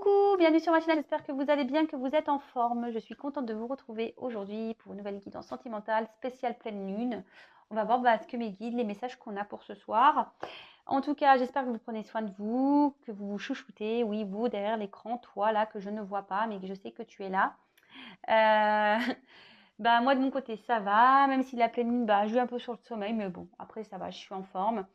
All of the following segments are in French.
Coucou, bienvenue sur ma chaîne, j'espère que vous allez bien, que vous êtes en forme. Je suis contente de vous retrouver aujourd'hui pour une nouvelle guidance sentimentale spéciale pleine lune. On va voir ce que mes guides, les messages qu'on a pour ce soir. En tout cas, j'espère que vous prenez soin de vous, que vous vous chouchoutez. Oui, vous derrière l'écran, toi là que je ne vois pas, mais que je sais que tu es là. Moi de mon côté ça va, même si la pleine lune, je vais un peu sur le sommeil, mais bon, après ça va, je suis en forme.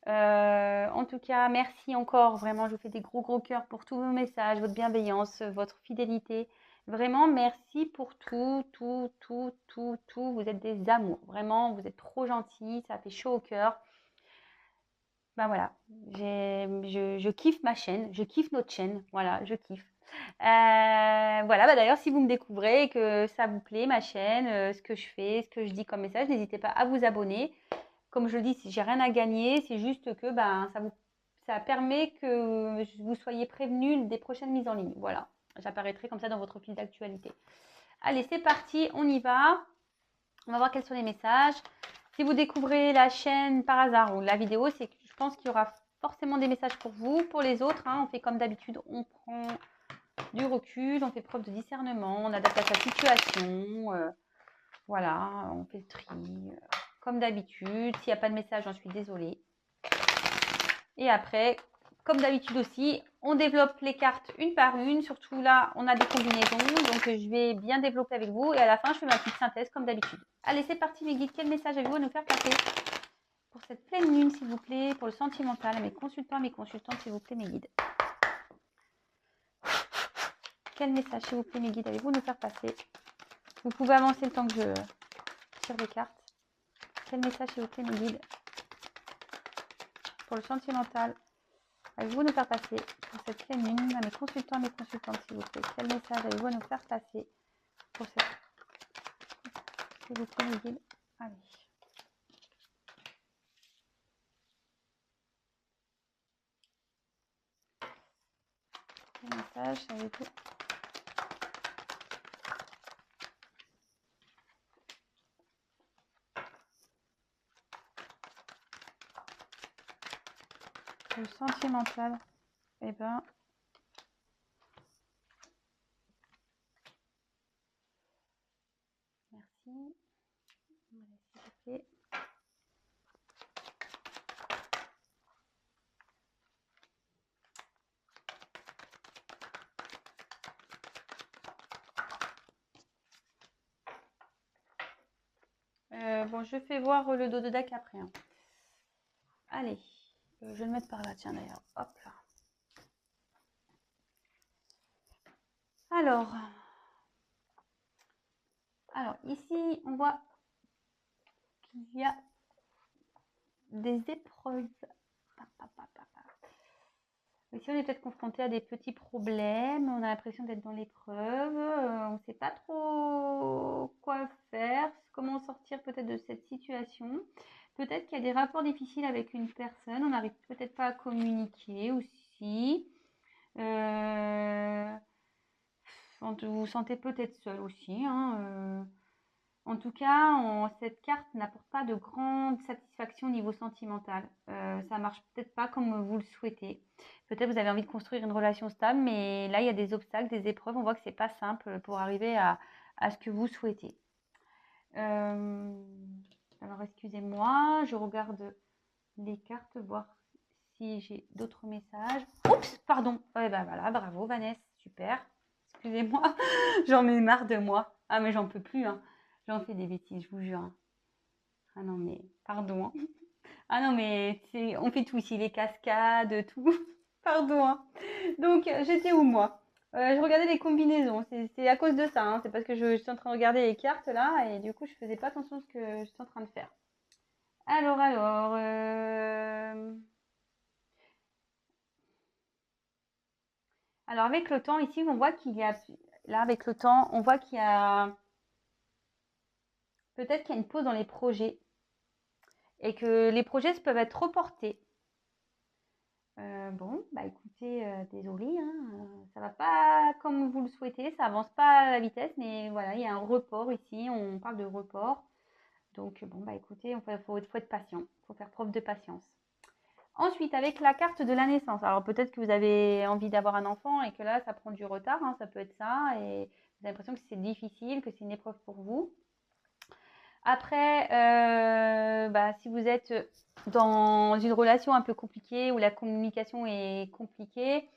En tout cas, merci encore, vraiment, je vous fais des gros cœurs pour tous vos messages, votre bienveillance, votre fidélité. Vraiment, merci pour tout. Vous êtes des amours, vraiment, vous êtes trop gentils, ça fait chaud au cœur. Voilà, je kiffe ma chaîne, je kiffe notre chaîne, voilà, je kiffe. Voilà, d'ailleurs, si vous me découvrez, que ça vous plaît, ma chaîne, ce que je fais, ce que je dis comme message, n'hésitez pas à vous abonner. Comme je le dis, j'ai rien à gagner, c'est juste que ça permet que vous soyez prévenus des prochaines mises en ligne. Voilà, j'apparaîtrai comme ça dans votre fil d'actualité. Allez, c'est parti, on y va. On va voir quels sont les messages. Si vous découvrez la chaîne par hasard ou la vidéo, c'est que je pense qu'il y aura forcément des messages pour vous. Pour les autres, on fait comme d'habitude, on prend du recul, on fait preuve de discernement, on adapte à sa situation. Voilà, on fait le tri. Comme d'habitude, s'il n'y a pas de message, j'en suis désolée. Et après, comme d'habitude aussi, on développe les cartes une par une. Surtout là, on a des combinaisons, donc je vais bien développer avec vous. Et à la fin, je fais ma petite synthèse comme d'habitude. Allez, c'est parti mes guides. Quel message avez-vous à nous faire passer pour cette pleine lune, s'il vous plaît, pour le sentimental, à mes consultants, à mes consultantes, s'il vous plaît, mes guides. Quel message, s'il vous plaît, mes guides, avez-vous à nous faire passer? Vous pouvez avancer le temps que je tire des cartes. Quel message, s'il vous plaît, mes guides, pour le sentimental, avez-vous à nous faire passer pour cette pleine lune, à mes consultants, à mes consultantes, s'il vous plaît? Quel message avez-vous à nous faire passer pour cette... S'il vous plaît, mes guides. Allez. Quel message avez-vous? Le sentimental, eh ben, merci. S'il vous plaît. Bon, je fais voir le dos de deck après. Allez, je vais le mettre par là, tiens d'ailleurs. Hop là. Alors ici, on voit qu'il y a des épreuves. Ici, on est peut-être confronté à des petits problèmes. On a l'impression d'être dans l'épreuve. On ne sait pas trop quoi faire, comment sortir peut-être de cette situation. Peut-être qu'il y a des rapports difficiles avec une personne. On n'arrive peut-être pas à communiquer aussi. Vous vous sentez peut-être seul aussi. En tout cas, cette carte n'apporte pas de grande satisfaction au niveau sentimental. Ça marche peut-être pas comme vous le souhaitez. Peut-être vous avez envie de construire une relation stable, mais là, il y a des obstacles, des épreuves. On voit que c'est pas simple pour arriver à ce que vous souhaitez. Alors, excusez-moi, je regarde les cartes, voir si j'ai d'autres messages. Oups, pardon. Voilà, bravo Vanessa, super. Excusez-moi, j'en ai marre de moi. Ah, mais j'en peux plus, J'en fais des bêtises, je vous jure. Ah non, mais pardon. Ah non, mais on fait tout ici, les cascades, tout. Pardon. Donc, j'étais où, moi? Je regardais les combinaisons. C'est à cause de ça. C'est parce que je suis en train de regarder les cartes, là, et du coup, je faisais pas attention à ce que je suis en train de faire. Alors... Alors, avec le temps, ici, on voit qu'il y a... Là, avec le temps, on voit qu'il y a... Peut-être qu'il y a une pause dans les projets. Et que les projets peuvent être reportés. Écoutez, désolé, ça va pas comme vous le souhaitez, ça avance pas à la vitesse, mais voilà, il y a un report ici, on parle de report. Donc, écoutez, faut être patient, faut faire preuve de patience. Ensuite, avec la carte de la naissance. Alors peut-être que vous avez envie d'avoir un enfant et que là, ça prend du retard, hein, ça peut être ça. Et vous avez l'impression que c'est difficile, que c'est une épreuve pour vous. Après, si vous êtes dans une relation un peu compliquée où la communication est compliquée,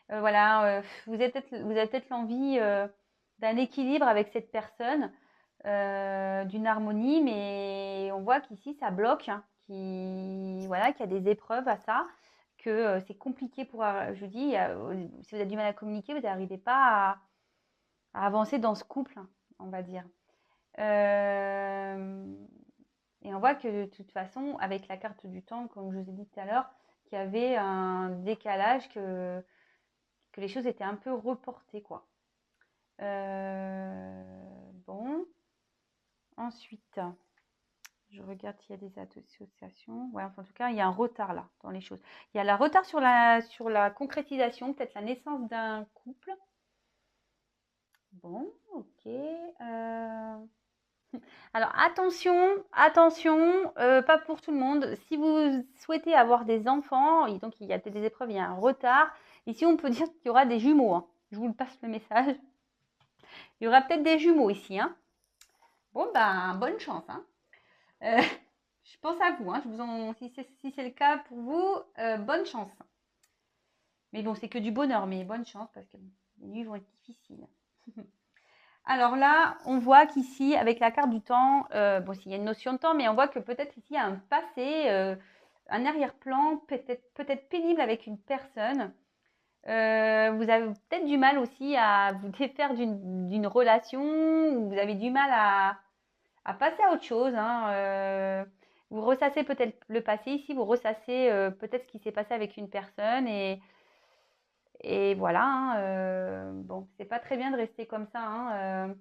voilà, vous avez peut-être l'envie d'un équilibre avec cette personne, d'une harmonie, mais on voit qu'ici ça bloque, hein, voilà, qu'il y a des épreuves à ça, que c'est compliqué pour, je vous dis, si vous avez du mal à communiquer, vous n'arrivez pas à avancer dans ce couple, hein, on va dire. Et on voit que de toute façon, avec la carte du temps, comme je vous ai dit tout à l'heure, qu'il y avait un décalage, que les choses étaient un peu reportées, quoi. Bon. Ensuite, je regarde s'il y a des associations. Ouais, enfin, en tout cas, il y a un retard là dans les choses. Il y a le retard sur la concrétisation, peut-être la naissance d'un couple. Bon, ok. Alors attention, pas pour tout le monde. Si vous souhaitez avoir des enfants, et donc il y a peut-être des épreuves, il y a un retard. Ici, on peut dire qu'il y aura des jumeaux, hein. Je vous le passe le message. Il y aura peut-être des jumeaux ici, hein. Bon, ben, bonne chance, hein. Je pense à vous, hein. Si c'est le cas pour vous, bonne chance. Mais bon, c'est que du bonheur, mais bonne chance parce que les nuits vont être difficiles. Alors là, on voit qu'ici, avec la carte du temps, bon, s'il y a une notion de temps, mais on voit que peut-être ici, il y a un passé, un arrière-plan, peut-être pénible avec une personne. Vous avez peut-être du mal aussi à vous défaire d'une relation, ou vous avez du mal à passer à autre chose, hein. Vous ressassez peut-être le passé ici, vous ressassez peut-être ce qui s'est passé avec une personne, et voilà, hein. Bon, c'est pas très bien de rester comme ça, hein.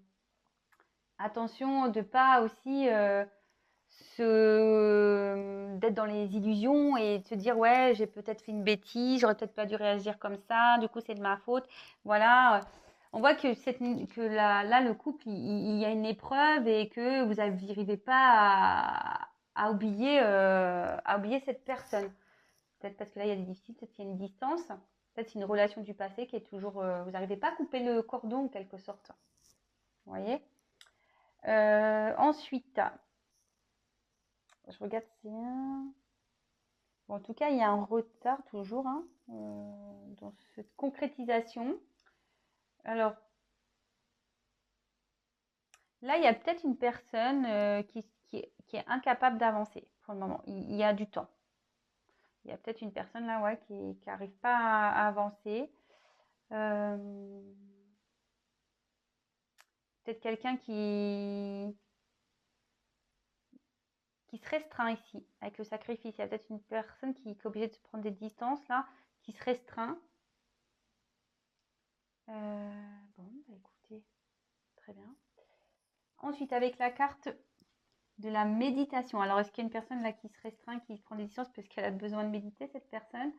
Attention de pas aussi d'être dans les illusions et de se dire ouais, j'ai peut-être fait une bêtise, j'aurais peut-être pas dû réagir comme ça, du coup c'est de ma faute. Voilà, on voit que là le couple il y a une épreuve et que vous n'arrivez pas à oublier cette personne. Peut-être parce que là il y a des difficultés, peut-être qu'il y a une distance, peut-être c'est une relation du passé qui est toujours, vous n'arrivez pas à couper le cordon en quelque sorte. Vous voyez? Ensuite, je regarde si... Bon, en tout cas, il y a un retard toujours, hein, dans cette concrétisation. Alors, là, il y a peut-être une personne qui est incapable d'avancer pour le moment. Il y a du temps. Il y a peut-être une personne là, ouais, qui n'arrive pas à avancer. Peut-être quelqu'un qui se restreint ici, avec le sacrifice. Il y a peut-être une personne qui est obligée de se prendre des distances, là, qui se restreint. Bon, bah écoutez, très bien. Ensuite, avec la carte de la méditation. Alors, est-ce qu'il y a une personne là qui se restreint, qui prend des distances parce qu'elle a besoin de méditer, cette personne?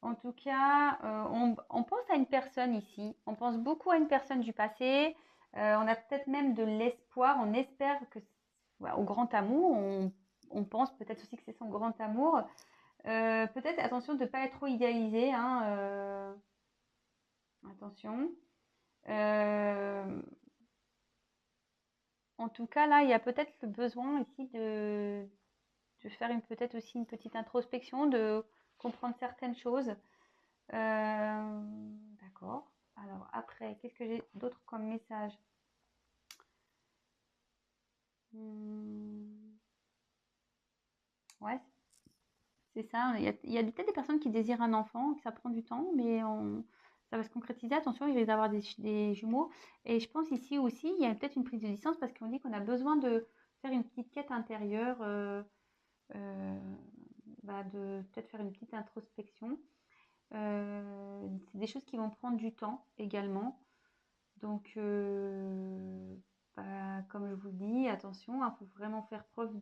En tout cas, on pense à une personne ici. On pense beaucoup à une personne du passé. On a peut-être même de l'espoir. On espère que, voilà, au grand amour. On pense peut-être aussi que c'est son grand amour. Peut-être attention de ne pas être trop idéalisé, hein, attention. En tout cas, là, il y a peut-être le besoin ici de faire peut-être aussi une petite introspection, de comprendre certaines choses. D'accord. Alors après, qu'est-ce que j'ai d'autre comme message? Ouais, c'est ça. Il y a peut-être des personnes qui désirent un enfant, que ça prend du temps, mais ça va se concrétiser. Attention, il risque d'avoir des jumeaux. Et je pense ici aussi, il y a peut-être une prise de distance parce qu'on dit qu'on a besoin de faire une petite quête intérieure, de peut-être faire une petite introspection. C'est des choses qui vont prendre du temps également. Donc, comme je vous le dis, attention, il faut vraiment faire preuve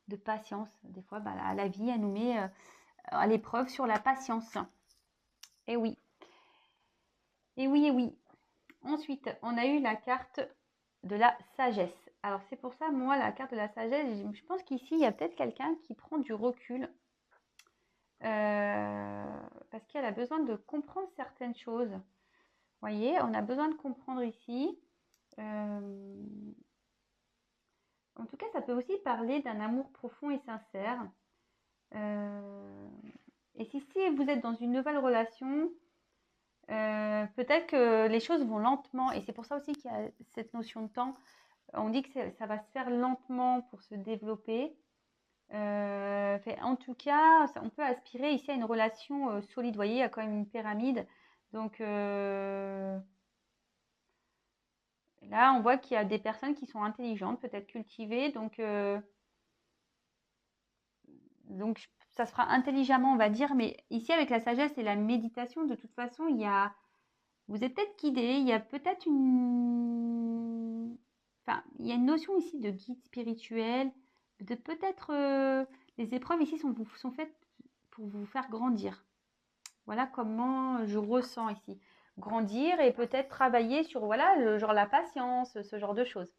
de patience. Des fois, la vie, elle nous met à l'épreuve sur la patience. Et oui. Et oui, et oui. Ensuite, on a eu la carte de la sagesse. alors c'est pour ça, moi, la carte de la sagesse, je pense qu'ici, il y a peut-être quelqu'un qui prend du recul parce qu'elle a besoin de comprendre certaines choses. Vous voyez, on a besoin de comprendre ici. En tout cas, ça peut aussi parler d'un amour profond et sincère. Et si vous êtes dans une nouvelle relation, peut-être que les choses vont lentement. Et c'est pour ça aussi qu'il y a cette notion de temps. On dit que ça va se faire lentement pour se développer. En tout cas, on peut aspirer ici à une relation solide. Vous voyez, il y a quand même une pyramide. Donc là, on voit qu'il y a des personnes qui sont intelligentes, peut-être cultivées. Donc, ça se fera intelligemment, on va dire. Mais ici, avec la sagesse et la méditation, de toute façon, vous êtes peut-être guidé. Il y a peut-être enfin, il y a une notion ici de guide spirituel, de peut-être les épreuves ici sont faites pour vous faire grandir. Voilà comment je ressens ici. Grandir et peut-être travailler sur voilà, genre la patience, ce genre de choses.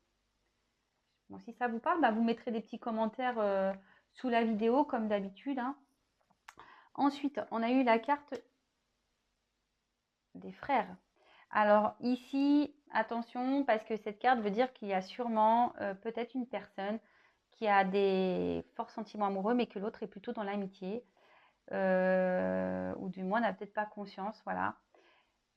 Bon, si ça vous parle, bah, vous mettrez des petits commentaires sous la vidéo comme d'habitude, hein. Ensuite, on a eu la carte des frères. Alors ici, attention, parce que cette carte veut dire qu'il y a sûrement peut-être une personne qui a des forts sentiments amoureux, mais que l'autre est plutôt dans l'amitié, ou du moins n'a peut-être pas conscience, voilà.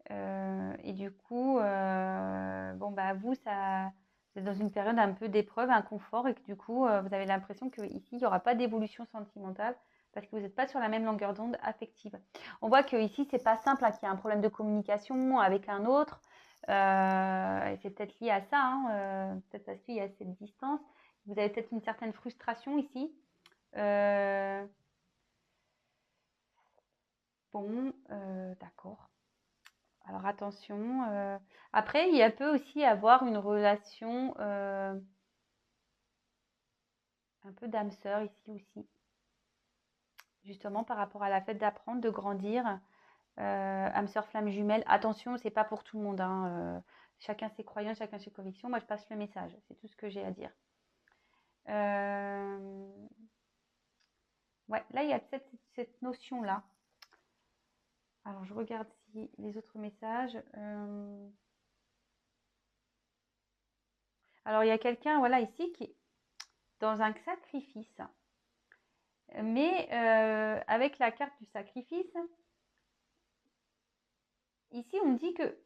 Et du coup, bon, bah, vous êtes dans une période un peu d'épreuve, inconfort, et que du coup, vous avez l'impression qu'ici, il n'y aura pas d'évolution sentimentale parce que vous n'êtes pas sur la même longueur d'onde affective. On voit qu'ici, c'est pas simple, hein, qu'il y a un problème de communication avec un autre. Et c'est peut-être lié à ça, hein, peut-être parce qu'il y a cette distance. Vous avez peut-être une certaine frustration ici. Bon, d'accord. Alors attention. Après, il y a peut aussi avoir une relation un peu d'âme sœur ici aussi. Justement par rapport à la fête d'apprendre, de grandir. Âme sœur, flamme jumelle. Attention, c'est pas pour tout le monde, hein. Chacun ses croyances, chacun ses convictions. Moi, je passe le message. C'est tout ce que j'ai à dire. Ouais, là, il y a cette notion-là. Alors, je regarde si les autres messages. Alors, il y a quelqu'un, voilà, ici qui est dans un sacrifice. Mais avec la carte du sacrifice, ici on dit que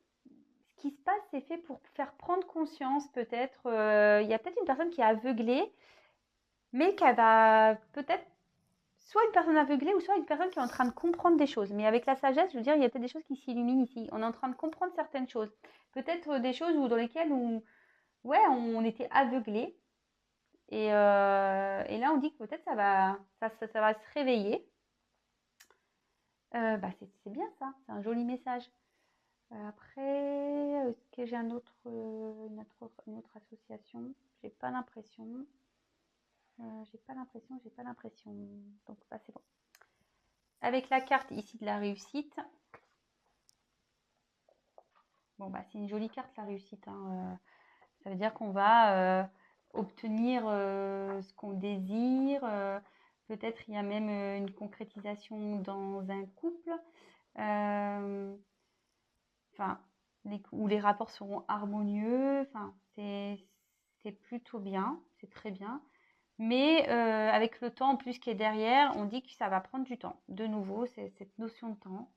ce qui se passe, c'est fait pour faire prendre conscience peut-être. Il y a peut-être une personne qui est aveuglée, mais qu'elle va peut-être soit une personne aveuglée ou soit une personne qui est en train de comprendre des choses. Mais avec la sagesse, je veux dire, il y a peut-être des choses qui s'illuminent ici. On est en train de comprendre certaines choses. Peut-être des choses dans lesquelles ouais, on était aveuglé. Et là, on dit que peut-être ça va se réveiller. Bah, c'est bien ça, c'est un joli message. Après, est-ce que j'ai une autre association? J'ai pas l'impression. J'ai pas l'impression. Donc, bah, c'est bon. Avec la carte ici de la réussite. Bon, bah, c'est une jolie carte, la réussite, hein. Ça veut dire qu'on va obtenir ce qu'on désire. Peut-être il y a même une concrétisation dans un couple. Enfin, où les rapports seront harmonieux. Enfin, c'est plutôt bien, c'est très bien. Mais avec le temps en plus qui est derrière, on dit que ça va prendre du temps. De nouveau, c'est cette notion de temps.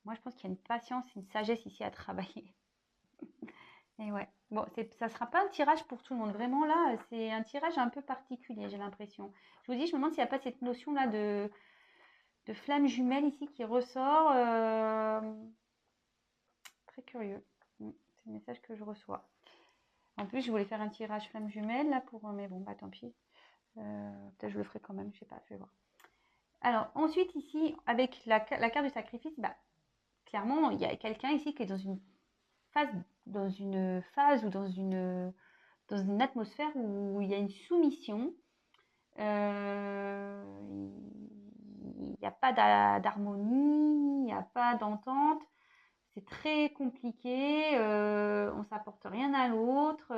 Moi, je pense qu'il y a une patience, une sagesse ici à travailler. Et ouais. Bon, ça sera pas un tirage pour tout le monde. Vraiment, là, c'est un tirage un peu particulier, j'ai l'impression. Je vous dis, je me demande s'il n'y a pas cette notion-là de flamme jumelle ici qui ressort. Très curieux. C'est le message que je reçois. En plus, je voulais faire un tirage flamme jumelle là pour. Mais bon, bah tant pis. Peut-être je le ferai quand même, je sais pas, je vais voir. Alors, ensuite, ici, avec la carte du sacrifice, bah, clairement, il y a quelqu'un ici qui est dans une phase ou dans une atmosphère où il y a une soumission. Il n'y a pas d'harmonie, il n'y a pas d'entente. C'est très compliqué, on ne s'apporte rien à l'autre.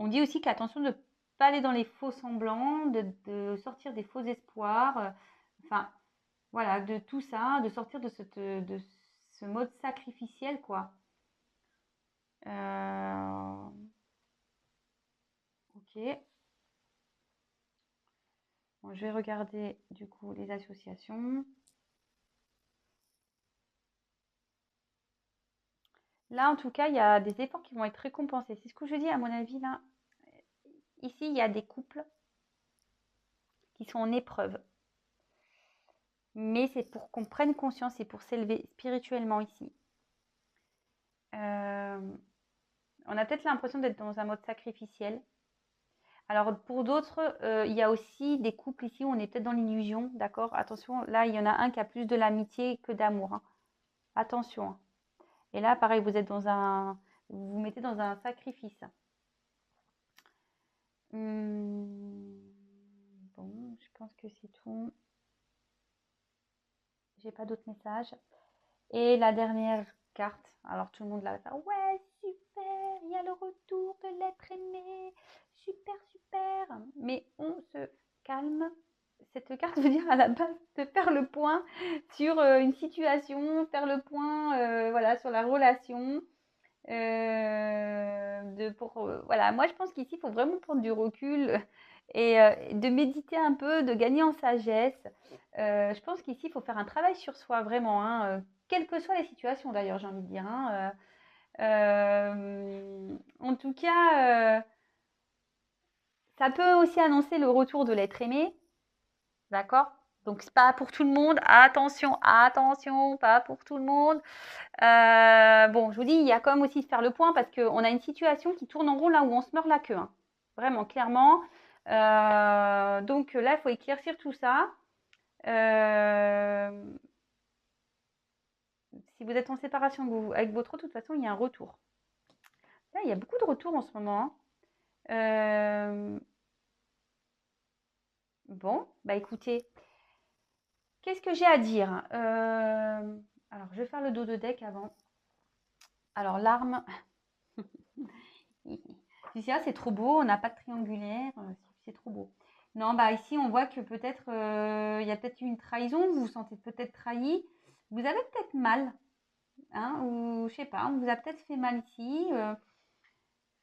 On dit aussi qu'attention de ne pas aller dans les faux semblants, de sortir des faux espoirs, enfin, voilà, de tout ça, de sortir de ce mode sacrificiel, quoi. Ok. Bon, je vais regarder, du coup, les associations. Là, en tout cas, il y a des efforts qui vont être récompensés. C'est ce que je dis, à mon avis, là. Ici, il y a des couples qui sont en épreuve. Mais c'est pour qu'on prenne conscience et pour s'élever spirituellement ici. On a peut-être l'impression d'être dans un mode sacrificiel. Alors, pour d'autres, il y a aussi des couples ici où on est peut-être dans l'illusion, d'accord? Attention, là, il y en a un qui a plus de l'amitié que d'amour, hein. Attention, hein. Et là, pareil, vous êtes dans vous vous mettez dans un sacrifice. Bon, je pense que c'est tout. J'ai pas d'autres messages. Et la dernière carte, alors tout le monde l'a fait. Ouais, super, il y a le retour de l'être aimé. Super, super. Mais on se calme. Cette carte veut dire à la base de faire le point sur une situation, faire le point voilà, sur la relation. Voilà, moi je pense qu'ici il faut vraiment prendre du recul et de méditer un peu, de gagner en sagesse. Je pense qu'ici il faut faire un travail sur soi vraiment, hein, quelles que soient les situations d'ailleurs, j'ai envie de dire, hein. En tout cas, ça peut aussi annoncer le retour de l'être aimé, d'accord? Donc c'est pas pour tout le monde, attention, attention, pas pour tout le monde. Bon, je vous dis, il y a quand même aussi de faire le point parce qu'on a une situation qui tourne en rond là où on se meurt la queue, hein. Vraiment, clairement. Donc là, il faut éclaircir tout ça. Si vous êtes en séparation avec votre autre, de toute façon, il y a un retour. Là, il y a beaucoup de retours en ce moment, hein. Bon, bah écoutez, qu'est-ce que j'ai à dire? Alors, je vais faire le dos de deck avant. Alors, l'arme. Ici, c'est trop beau, on n'a pas de triangulaire, c'est trop beau. Non, bah ici, on voit que peut-être il y a peut-être eu une trahison, vous vous sentez peut-être trahi, vous avez peut-être mal, hein, ou je sais pas, on vous a peut-être fait mal ici.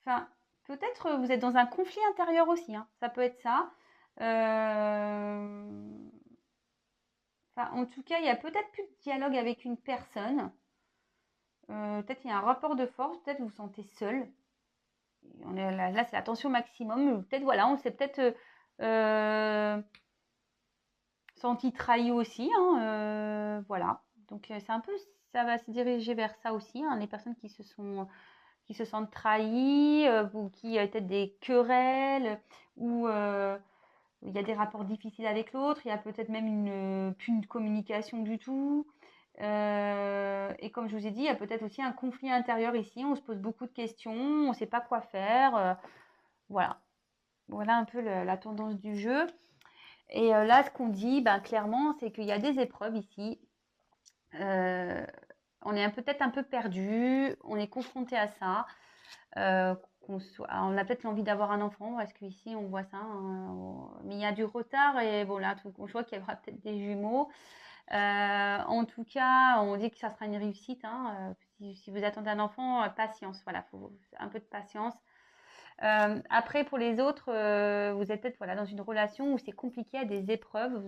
Enfin, peut-être vous êtes dans un conflit intérieur aussi, hein, ça peut être ça. Enfin, en tout cas, il y a peut-être plus de dialogue avec une personne. Peut-être il y a un rapport de force, peut-être vous vous sentez seul. On est là, c'est la tension maximum. Peut-être, voilà, on s'est peut-être senti trahi aussi, hein, voilà. Donc, c'est un peu, ça va se diriger vers ça aussi, hein, les personnes qui se sentent trahies, ou qui peut-être des querelles, ou il y a des rapports difficiles avec l'autre, il y a peut-être même plus de communication du tout. Et comme je vous ai dit, il y a peut-être aussi un conflit intérieur ici. On se pose beaucoup de questions, on ne sait pas quoi faire. Voilà. Voilà un peu la tendance du jeu. Et là, ce qu'on dit, ben, clairement, c'est qu'il y a des épreuves ici. On est peut-être un peu perdu, on est confronté à ça. On a peut-être l'envie d'avoir un enfant, parce qu'ici on voit ça, hein, mais il y a du retard et bon là, je vois qu'il y aura peut-être des jumeaux. En tout cas, on dit que ça sera une réussite, hein. Si vous attendez un enfant, patience, voilà, faut un peu de patience. Après, pour les autres, vous êtes peut-être voilà, dans une relation où c'est compliqué, à des épreuves.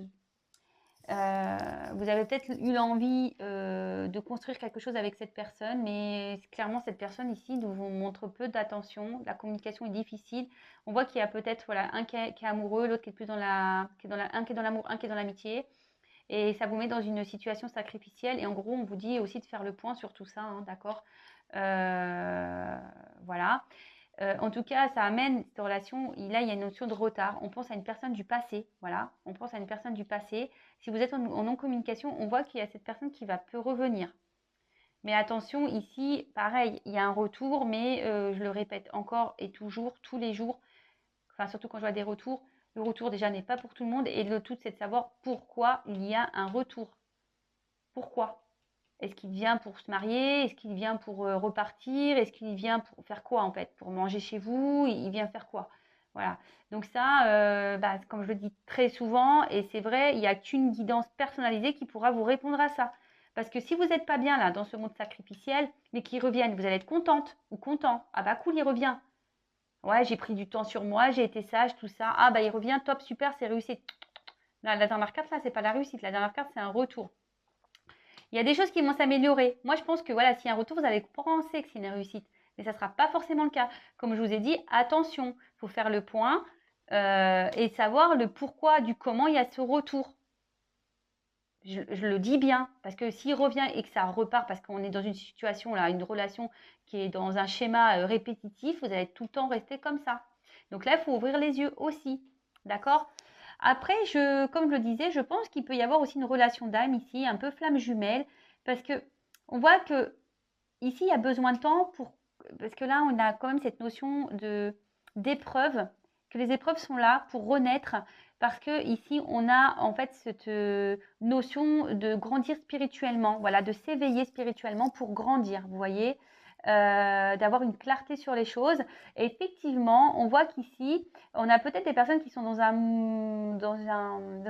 Vous avez peut-être eu l'envie de construire quelque chose avec cette personne, mais clairement, cette personne ici nous montre peu d'attention. La communication est difficile. On voit qu'il y a peut-être voilà, un qui est amoureux, l'autre qui est plus dans un qui est dans l'amour, un qui est dans l'amitié. Et ça vous met dans une situation sacrificielle. Et en gros, on vous dit aussi de faire le point sur tout ça, hein, d'accord? Voilà. En tout cas, ça amène cette relation. Là, il y a une notion de retard. On pense à une personne du passé. Voilà. On pense à une personne du passé. Si vous êtes en non-communication, on voit qu'il y a cette personne qui peut revenir. Mais attention, ici, pareil, il y a un retour, mais je le répète encore et toujours, tous les jours, enfin surtout quand je vois des retours, le retour déjà n'est pas pour tout le monde et le tout c'est de savoir pourquoi il y a un retour. Pourquoi? Est-ce qu'il vient pour se marier? Est-ce qu'il vient pour repartir? Est-ce qu'il vient pour faire quoi en fait? Pour manger chez vous? Il vient faire quoi? Voilà. Donc ça, comme je le dis très souvent, et c'est vrai, il n'y a qu'une guidance personnalisée qui pourra vous répondre à ça. Parce que si vous n'êtes pas bien là, dans ce monde sacrificiel, mais qu'il revienne, vous allez être contente ou content. Ah bah cool, il revient. Ouais, j'ai pris du temps sur moi, j'ai été sage, tout ça. Ah bah il revient, top, super, c'est réussi. La dernière carte là, c'est pas la réussite. La dernière carte, c'est un retour. Il y a des choses qui vont s'améliorer. Moi, je pense que voilà, s'il y a un retour, vous allez penser que c'est une réussite. Mais ça ne sera pas forcément le cas. Comme je vous ai dit, attention, il faut faire le point et savoir le pourquoi du comment il y a ce retour. Je le dis bien, parce que s'il revient et que ça repart, parce qu'on est dans une situation, là, une relation qui est dans un schéma répétitif, vous allez tout le temps rester comme ça. Donc là, il faut ouvrir les yeux aussi. D'accord? Après, comme je le disais, je pense qu'il peut y avoir aussi une relation d'âme ici, un peu flamme jumelle, parce que on voit que ici, il y a besoin de temps parce que là, on a quand même cette notion d'épreuve, que les épreuves sont là pour renaître, parce que ici, on a en fait cette notion de grandir spirituellement, voilà, de s'éveiller spirituellement pour grandir, vous voyez, d'avoir une clarté sur les choses. Et effectivement, on voit qu'ici, on a peut-être des personnes qui sont dans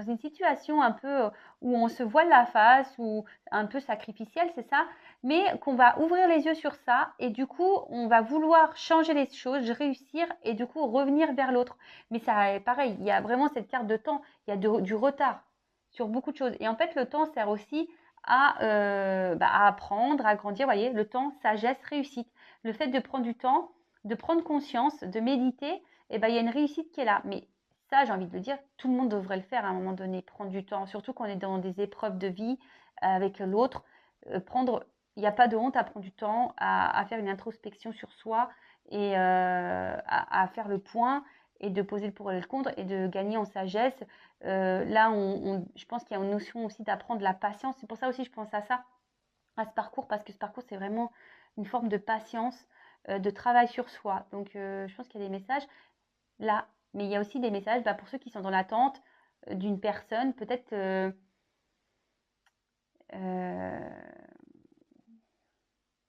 une situation un peu où on se voile la face, ou un peu sacrificielle, c'est ça, mais qu'on va ouvrir les yeux sur ça et du coup, on va vouloir changer les choses, réussir et du coup revenir vers l'autre. Mais ça est pareil, il y a vraiment cette carte de temps, il y a du retard sur beaucoup de choses. Et en fait, le temps sert aussi à apprendre, à grandir. Vous voyez, le temps, sagesse, réussite. Le fait de prendre du temps, de prendre conscience, de méditer, il y a une réussite qui est là. Mais ça, j'ai envie de le dire, tout le monde devrait le faire à un moment donné, prendre du temps, surtout quand on est dans des épreuves de vie avec l'autre. Il n'y a pas de honte à prendre du temps, à faire une introspection sur soi et à faire le point et de poser le pour et le contre et de gagner en sagesse. Là, je pense qu'il y a une notion aussi d'apprendre la patience. C'est pour ça aussi que je pense à ça, à ce parcours, parce que ce parcours, c'est vraiment une forme de patience, de travail sur soi. Donc, je pense qu'il y a des messages là, mais il y a aussi des messages pour ceux qui sont dans l'attente d'une personne, peut-être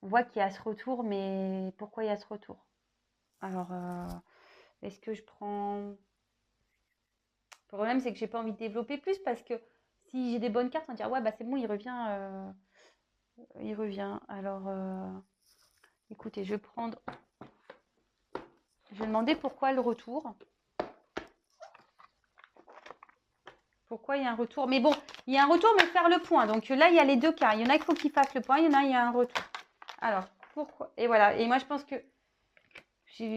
on voit qu'il y a ce retour, mais pourquoi il y a ce retour? Alors, est-ce que je prends... Le problème, c'est que j'ai pas envie de développer plus parce que si j'ai des bonnes cartes, on va dire ouais, bah c'est bon, il revient. Il revient. Alors, écoutez, je vais demander pourquoi le retour. Pourquoi il y a un retour? Mais bon, il y a un retour, mais faire le point. Donc là, il y a les deux cas. Il y en a qui faut qu'ils fassent le point, il y en a, il y a un retour. Alors, pourquoi? Et voilà. Et moi, je pense que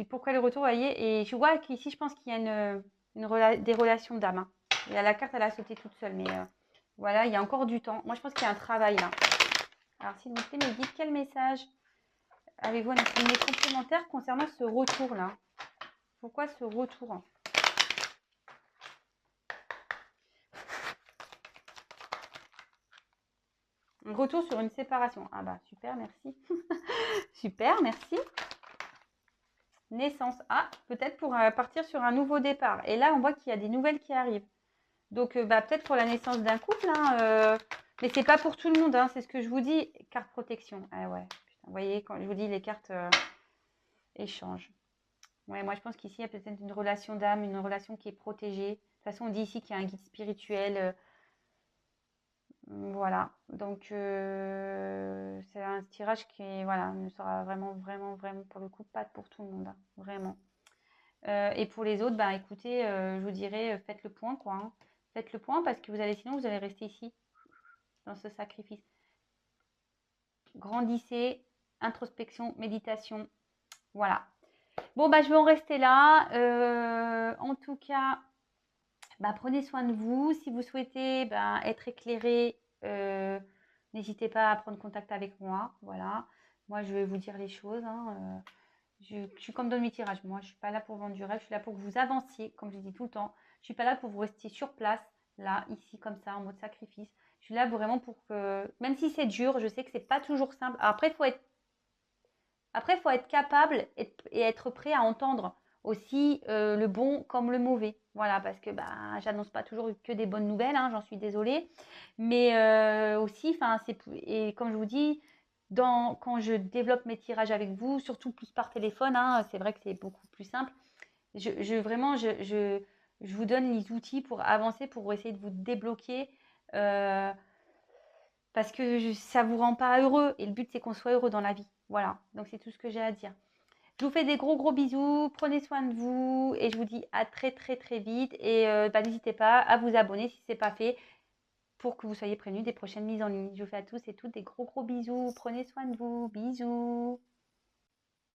pourquoi le retour, vous voyez? Et je vois qu'ici, je pense qu'il y a des relations d'âme. Hein. Et la carte, elle a sauté toute seule. Mais voilà, il y a encore du temps. Moi, je pense qu'il y a un travail là. Alors, s'il vous plaît, me dites quel message avez-vous à nous donner complémentaire concernant ce retour-là? Pourquoi ce retour? Un retour sur une séparation. Ah bah, super, merci. Super, merci. Naissance. Ah, peut-être pour partir sur un nouveau départ. Et là, on voit qu'il y a des nouvelles qui arrivent. Donc, peut-être pour la naissance d'un couple, hein, mais c'est pas pour tout le monde, hein, c'est ce que je vous dis. Carte protection. Ah ouais, putain, vous voyez, quand je vous dis les cartes échange. Ouais, moi je pense qu'ici il y a peut-être une relation d'âme, une relation qui est protégée. De toute façon, on dit ici qu'il y a un guide spirituel. Voilà. Donc, c'est un tirage qui voilà, ne sera vraiment, vraiment, vraiment pour le coup pas pour tout le monde. Hein, vraiment. Et pour les autres, écoutez, je vous dirais, faites le point, quoi. Hein. Faites le point parce que sinon, vous allez rester ici, dans ce sacrifice. Grandissez, introspection, méditation. Voilà. Bon, je vais en rester là. En tout cas, prenez soin de vous. Si vous souhaitez être éclairé, n'hésitez pas à prendre contact avec moi. Voilà. Moi, je vais vous dire les choses. Hein. Je suis comme dans mes tirages. Moi, je ne suis pas là pour vendre du rêve. Je suis là pour que vous avanciez, comme je dis tout le temps. Je ne suis pas là pour vous rester sur place, là, ici, comme ça, en mode sacrifice. Je suis là vraiment pour que, même si c'est dur, je sais que ce n'est pas toujours simple. Après, il faut être capable et être prêt à entendre aussi le bon comme le mauvais. Voilà, parce que bah, j'annonce pas toujours que des bonnes nouvelles, hein, j'en suis désolée. Mais aussi, enfin, et comme je vous dis, quand je développe mes tirages avec vous, surtout plus par téléphone, hein, c'est vrai que c'est beaucoup plus simple. Vraiment, je vous donne les outils pour avancer, pour essayer de vous débloquer. euh, Parce que ça vous rend pas heureux. Et le but, c'est qu'on soit heureux dans la vie. Voilà. Donc, c'est tout ce que j'ai à dire. Je vous fais des gros, gros bisous. Prenez soin de vous. Et je vous dis à très, très, très vite. Et bah, n'hésitez pas à vous abonner si ce n'est pas fait pour que vous soyez prévenus des prochaines mises en ligne. Je vous fais à tous et toutes des gros, gros bisous. Prenez soin de vous. Bisous.